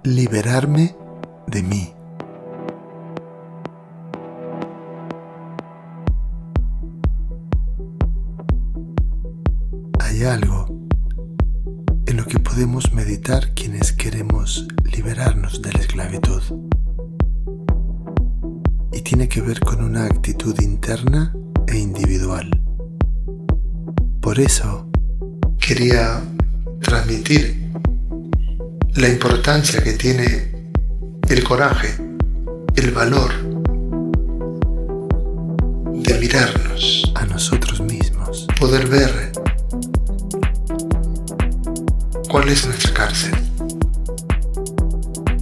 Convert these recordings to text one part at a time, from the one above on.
liberarme de mí. Hay algo en lo que podemos meditar quienes queremos liberarnos de la esclavitud. Y tiene que ver con una actitud interna e individual. Por eso quería transmitir la importancia que tiene el coraje, el valor de mirarnos a nosotros mismos, poder ver cuál es nuestra cárcel.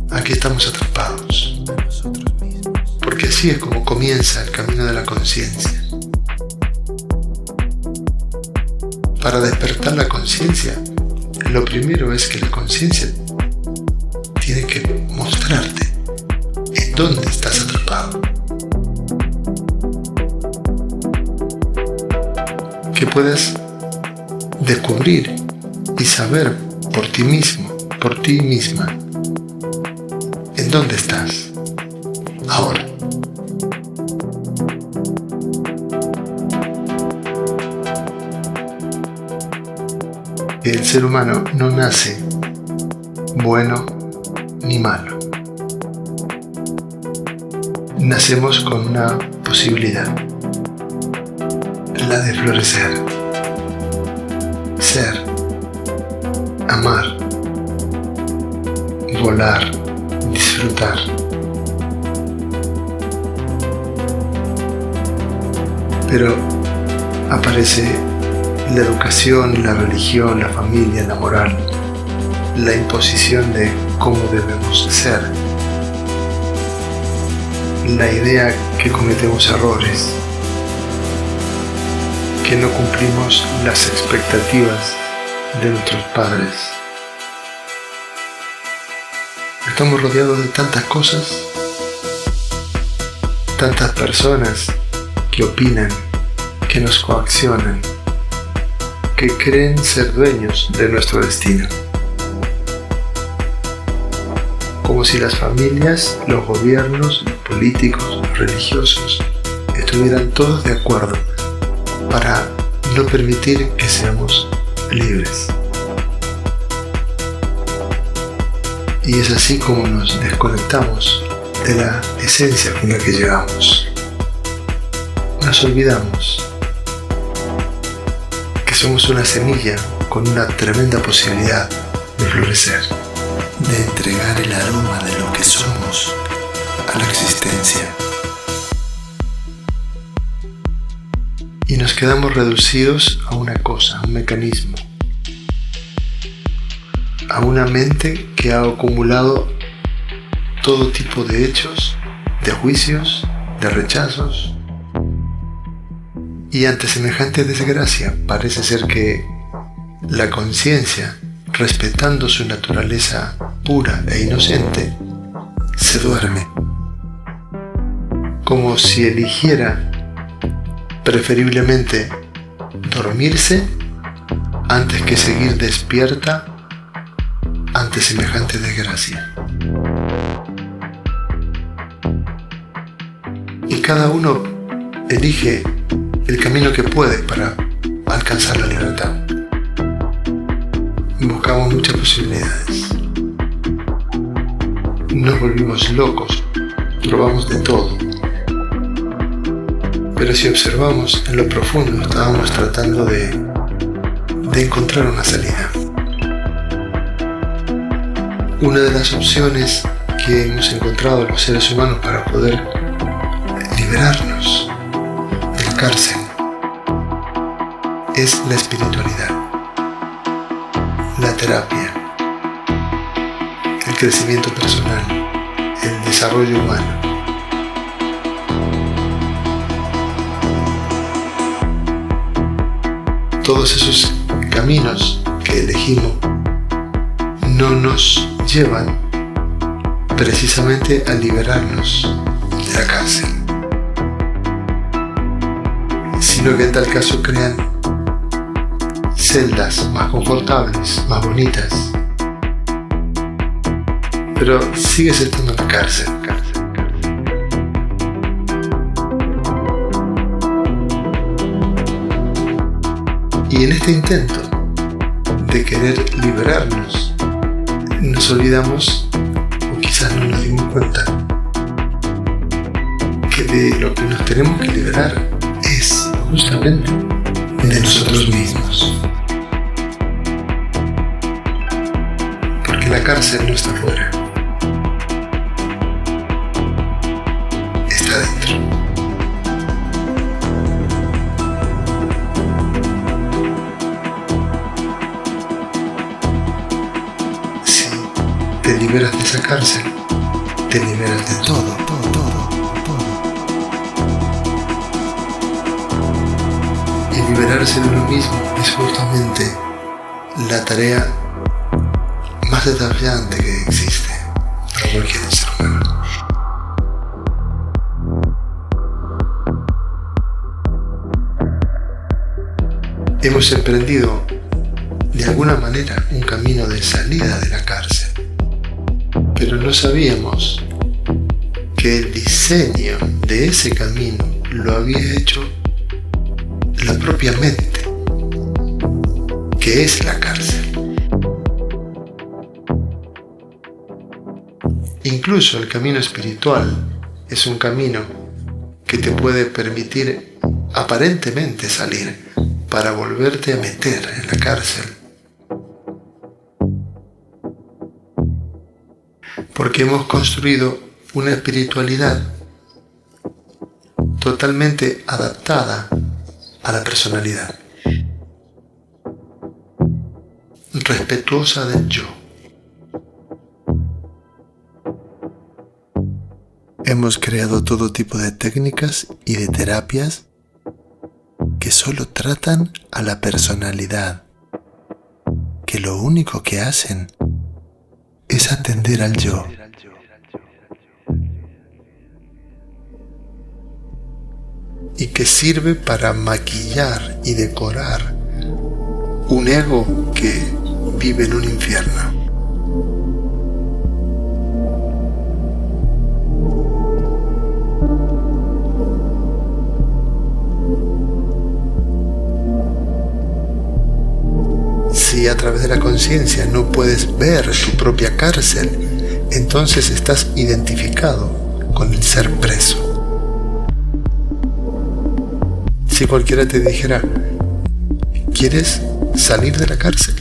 Aquí estamos atrapados a nosotros mismos, porque así es como comienza el camino de la conciencia. Para despertar la conciencia, lo primero es que la conciencia tiene que mostrarte en dónde estás atrapado. Que puedas descubrir y saber por ti mismo, por ti misma, en dónde estás ahora. El ser humano no nace bueno ni malo. Nacemos con una posibilidad, la de florecer, ser, amar, volar, disfrutar. Pero aparece la educación, la religión, la familia, la moral, la imposición de cómo debemos ser, la idea que cometemos errores, que no cumplimos las expectativas de nuestros padres. Estamos rodeados de tantas cosas, tantas personas que opinan, que nos coaccionan, que creen ser dueños de nuestro destino. Como si las familias, los gobiernos, los políticos, los religiosos estuvieran todos de acuerdo para no permitir que seamos libres. Y es así como nos desconectamos de la esencia con la que llegamos. Nos olvidamos que somos una semilla con una tremenda posibilidad de florecer, de entregar el aroma de lo que somos a la existencia. Y nos quedamos reducidos a una cosa, a un mecanismo, a una mente que ha acumulado todo tipo de hechos, de juicios, de rechazos. Y ante semejante desgracia parece ser que la conciencia, respetando su naturaleza pura e inocente, se duerme, como si eligiera preferiblemente dormirse antes que seguir despierta ante semejante desgracia. Y cada uno elige el camino que puede para alcanzar la libertad. Buscamos muchas posibilidades. Nos volvimos locos, probamos de todo. Pero si observamos en lo profundo, estábamos tratando de encontrar una salida. Una de las opciones que hemos encontrado los seres humanos para poder liberarnos de la cárcel es la espiritualidad, la terapia, el crecimiento personal, el desarrollo humano. Todos esos caminos que elegimos no nos llevan precisamente a liberarnos de la cárcel, sino que en tal caso crean celdas más confortables, más bonitas, pero sigues estando en la cárcel. Y en este intento de querer liberarnos, nos olvidamos, o quizás no nos dimos cuenta, que de lo que nos tenemos que liberar es justamente de nosotros mismos. Porque la cárcel no está afuera, está dentro. Si te liberas de esa cárcel, te liberas de todo. Y liberarse de uno mismo es justamente la tarea más desafiante que existe para cualquier ser humano. Hemos emprendido de alguna manera un camino de salida de la cárcel, pero no sabíamos que el diseño de ese camino lo había hecho la propia mente, que es la cárcel. Incluso el camino espiritual es un camino que te puede permitir aparentemente salir para volverte a meter en la cárcel. Porque hemos construido una espiritualidad totalmente adaptada a la personalidad, respetuosa del yo. Hemos creado todo tipo de técnicas y de terapias que solo tratan a la personalidad, que lo único que hacen es atender al yo. Y que sirve para maquillar y decorar un ego que vive en un infierno. Si a través de la conciencia no puedes ver tu propia cárcel, entonces estás identificado con el ser preso. Si cualquiera te dijera, ¿quieres salir de la cárcel?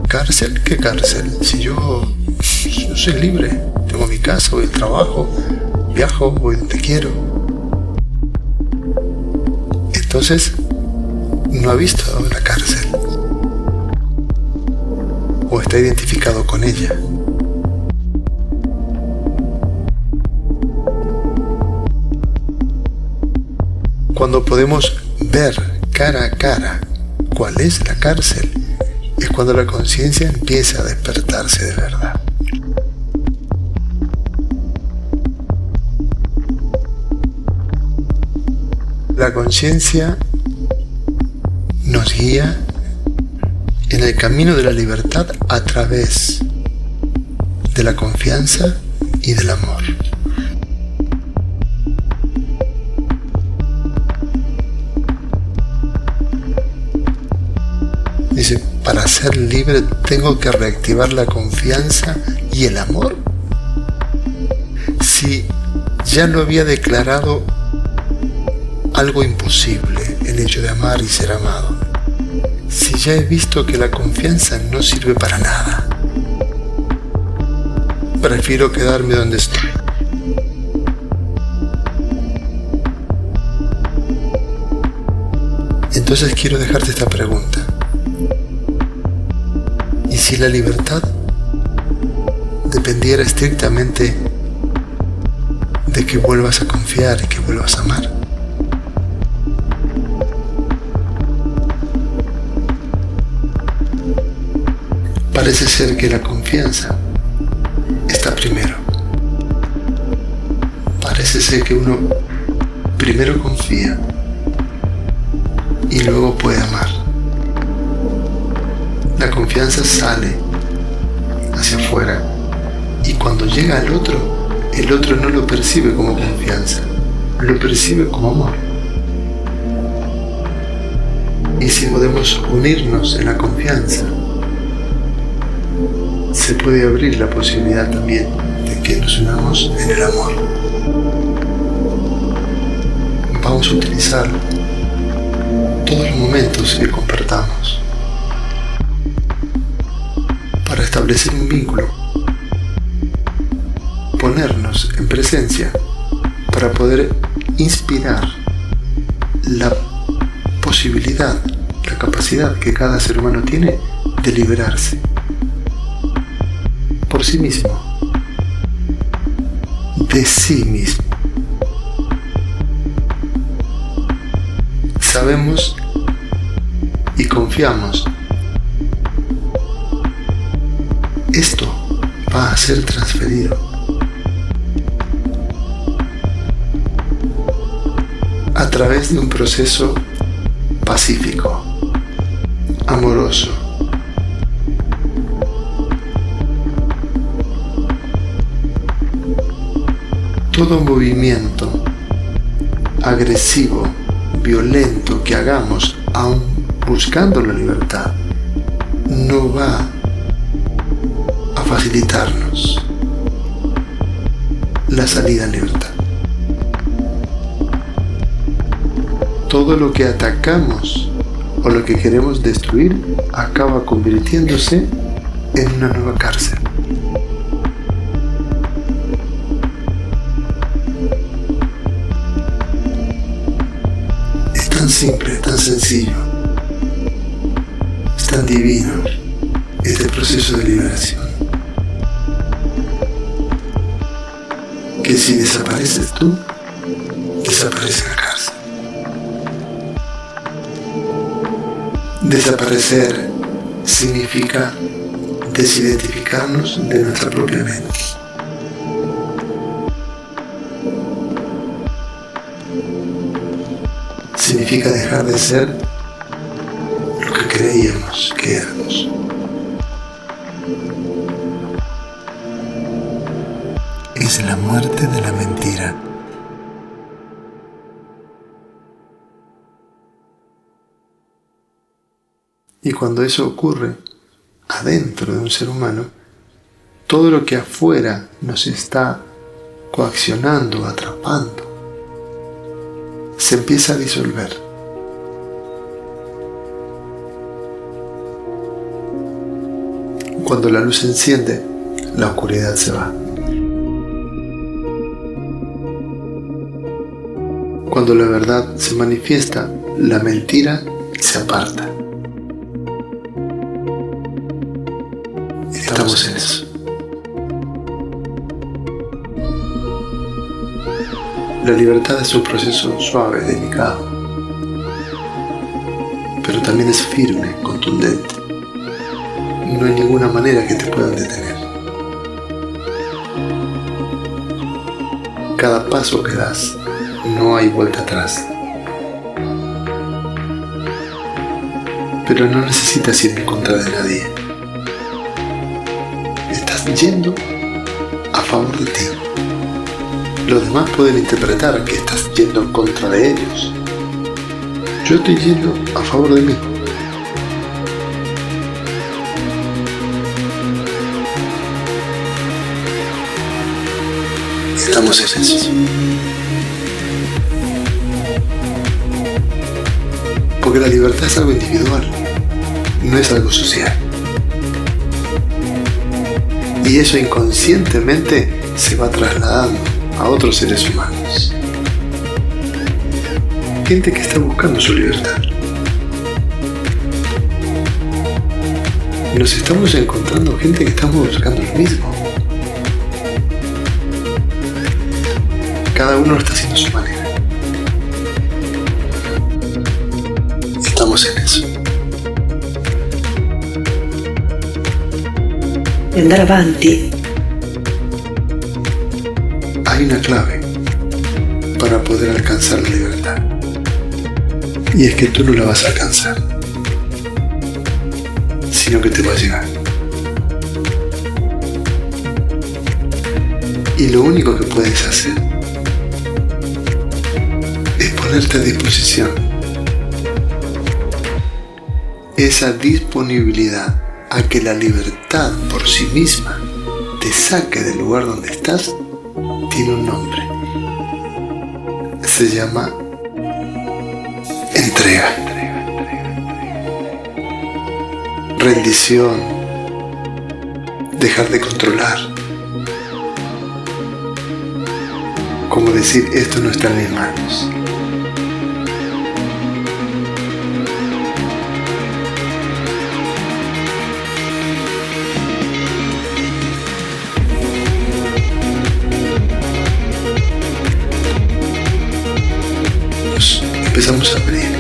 ¿Cárcel? ¿Qué cárcel? Si yo soy libre, tengo mi casa, voy al trabajo, viajo, voy donde quiero. Entonces, no ha visto la cárcel, o está identificado con ella. Cuando podemos ver cara a cara cuál es la cárcel, es cuando la conciencia empieza a despertarse de verdad. La conciencia nos guía en el camino de la libertad a través de la confianza y del amor. Dice, para ser libre tengo que reactivar la confianza y el amor. Si ya lo había declarado algo imposible, el hecho de amar y ser amado. Si ya he visto que la confianza no sirve para nada, prefiero quedarme donde estoy. Entonces quiero dejarte esta pregunta. ¿Y si la libertad dependiera estrictamente de que vuelvas a confiar y que vuelvas a amar? Parece ser que la confianza está primero. Parece ser que uno primero confía y luego puede amar. La confianza sale hacia afuera. Y cuando llega al otro, el otro no lo percibe como confianza, lo percibe como amor. Y si podemos unirnos en la confianza, se puede abrir la posibilidad también de que nos unamos en el amor. Vamos a utilizar todos los momentos que compartamos para establecer un vínculo, ponernos en presencia para poder inspirar la posibilidad, la capacidad que cada ser humano tiene de liberarse por sí mismo, de sí mismo. Sabemos y confiamos. Esto va a ser transferido a través de un proceso pacífico, amoroso, todo movimiento agresivo, violento que hagamos, aun buscando la libertad, no va a facilitarnos la salida en libertad. Todo lo que atacamos o lo que queremos destruir acaba convirtiéndose en una nueva cárcel. Es tan simple, tan sencillo, es tan divino este proceso de liberación, que si desapareces tú, desaparece la cárcel. Desaparecer significa desidentificarnos de nuestra propia mente. Significa dejar de ser lo que creíamos que éramos. Es la muerte de la mentira. Y cuando eso ocurre adentro de un ser humano, todo lo que afuera nos está coaccionando, atrapando, se empieza a disolver. Cuando la luz se enciende, la oscuridad se va. Cuando la verdad se manifiesta, la mentira se aparta. Estamos en eso. La libertad es un proceso suave, delicado, pero también es firme, contundente. No hay ninguna manera que te puedan detener. Cada paso que das, no hay vuelta atrás. Pero no necesitas ir en contra de nadie. Estás yendo a favor de ti. Los demás pueden interpretar que estás yendo en contra de ellos. Yo estoy yendo a favor de mí. Estamos en eso. Porque la libertad es algo individual, no es algo social. Y eso inconscientemente se va trasladando a otros seres humanos. Gente que está buscando su libertad. Nos estamos encontrando gente que estamos buscando lo mismo. Cada uno lo está haciendo a su manera. Estamos en eso. E andare avanti. Hay una clave para poder alcanzar la libertad. Y es que tú no la vas a alcanzar, sino que te va a llegar. Y lo único que puedes hacer es ponerte a disposición. Esa disponibilidad a que la libertad por sí misma te saque del lugar donde estás tiene un nombre. Se llama entrega, rendición, dejar de controlar. Como decir, esto no está en mis manos. Nos empezamos a abrir,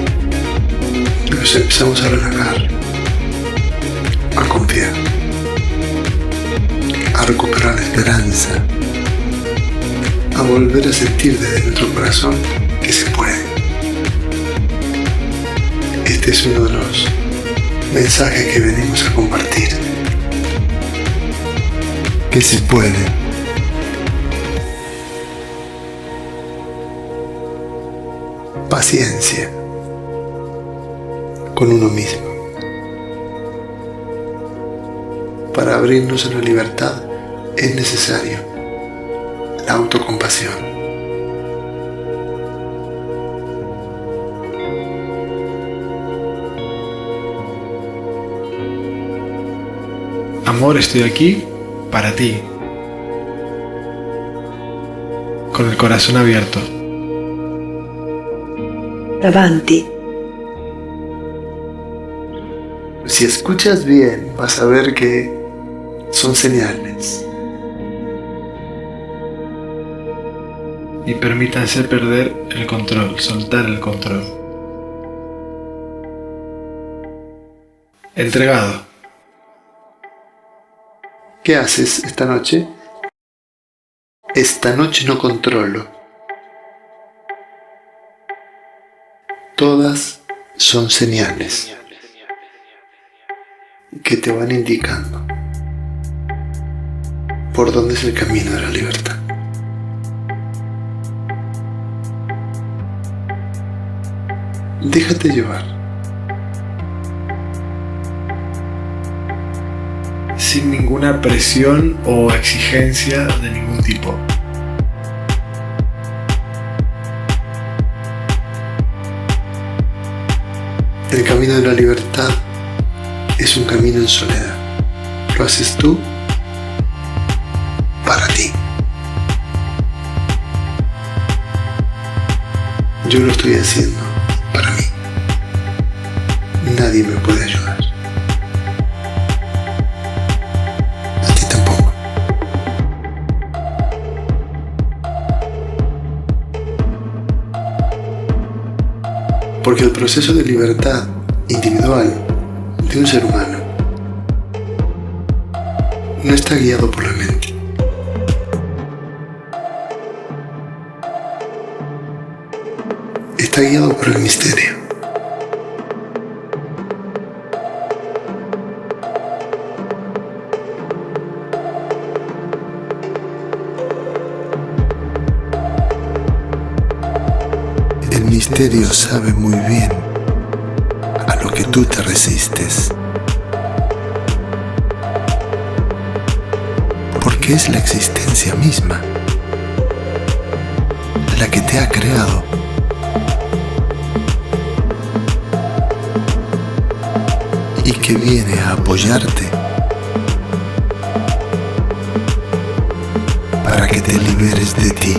nos empezamos a relajar, a confiar, a recuperar la esperanza, a volver a sentir desde nuestro corazón que se puede. Este es uno de los mensajes que venimos a compartir. Que se puede. Paciencia con uno mismo. Para abrirnos a la libertad es necesario la autocompasión. Amor, estoy aquí para ti, con el corazón abierto. Avanti. Si escuchas bien, vas a ver que son señales. Y permítanse perder el control, soltar el control. Entregado. ¿Qué haces esta noche? Esta noche no controlo. Todas son señales que te van indicando por dónde es el camino de la libertad. Déjate llevar. Sin ninguna presión o exigencia de ningún tipo. El camino de la libertad es un camino en soledad. Lo haces tú para ti. Yo lo estoy haciendo para mí. Nadie me puede ayudar. A ti tampoco. Porque el proceso de libertad individual de un ser humano no está guiado por la mente. Está guiado por el misterio. El misterio sabe muy bien a lo que tú te resistes. Porque es la existencia misma la que te ha creado. Y que viene a apoyarte para que te liberes de ti.